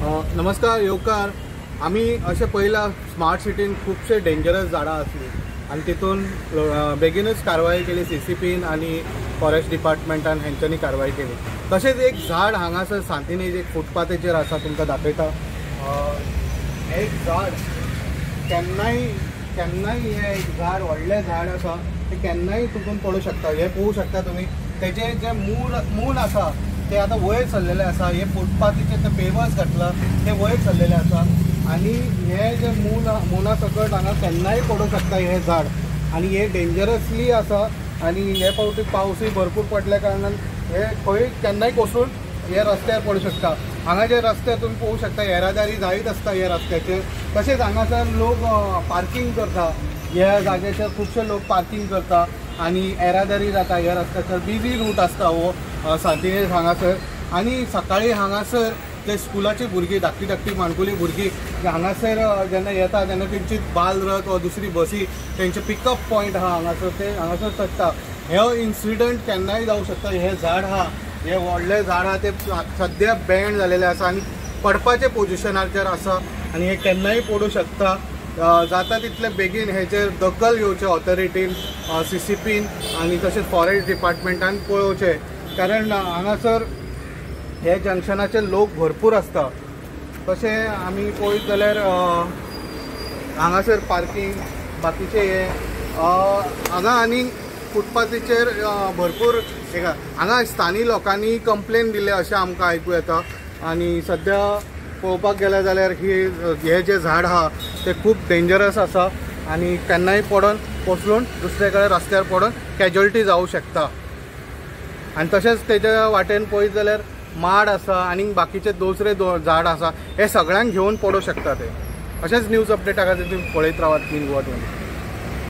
नमस्कार येवकार। आम्ही असे पहिला स्मार्ट सिटीन खूपशे डेंजरस झाडां आसली आणि तितून बेगीनच कारवाई केली सीसीपीन आणि फॉरेस्ट डिपार्टमेंटान हेंच्यांनी कारवाई केली। तसेच एक झाड हांगासर सांतिनेज एक फुटपाथेचेर आसा, तुमकां दाखयता। एक झाड केन्नाय हे एक झाड व्हडलें झाड आसा, ते केन्नाय तुटून पडू शकता। हे पळोवू शकता तुमी, तेजे जे मूळ आसा ते आता वयर सरलेले आसा। हे फुटपाथीचे ते पेवर्स घातला ते वयर सरलेले आसा आणि हे जे मुना सकट हांगा केन्नाय पडू शकता हे झाड, आणि हे डेंजरसली आसा। आणि हे फावटी पावसूय भरपूर पडल्या कारणान हे खंय केन्नाय कोसळून हे रस्त्यार पडू शकता। हांगा जे रस्ते तुम्ही पळोवू शकता, येरादारी जायत आसता हे रस्त्याचेर। तशेंच हांगासर लोक पार्किंग करता, ह्या जाग्याचेर खुबशे लोक पार्किंग करता आणि येरादारी जाता। ह्या रस्त्याचेर बिजी रूट आसता हो सांतिनेज हांगासर। आणि सकाळी हांगासर ते स्कुलाची भुरगीं धाकटी माणकुली भुरगीं हांगासर जेन्ना येता तेन्ना तेंची बालरथ वा दुसरी बसी तेंचे पिकअप पॉयंट आहा हांगासर, ते हांगासर चडटा। हे इन्सिडंट केन्नाय जावं शकता। हे झाड आहा, हे व्हडलें झाड आहा ते सद्या बँड जालेलें आसा आणि पडपाचे पोजिशनाचेर आसा आणि हे केन्नाय पडू शकता। जाता तितले बेगीन हेचेर दखल घेवचे ऑथॉरिटीन, सीसीपीन आणि तशेंच फॉरेस्ट डिपार्टमेंटान पळोवचे, कारण हांगासर हे जंक्शनाचे लोक भरपूर आसता। तशें आमी पळयत जाल्यार हांगासर पार्किंग बाकीचे हे हांगा आनी फुटपाथीचेर भरपूर हांगा स्थानीय लोकांनी कंप्लेन दिले अशें आमकां आयकूं येता। आणि सद्या पळोवपाक गेले जाल्यार हे जे झाड आहा ते खूब डेंजरस आसा आणि केन्नाय पडून कोसळून दुसरे कडेन रस्त्यार पडून कॅज्युअलिटी जावं शकता। आणि तशेंच तेच्या वाटेन पळयत जाल्यार माड आसा आणि बाकीचे दुसरे झाड आसा, हे सगळ्यांक घेवन पडू शकता ते। अशेंच न्यूज अपडेटा खातीर तुम्ही पळयत रावात क्लीन गोवा 24।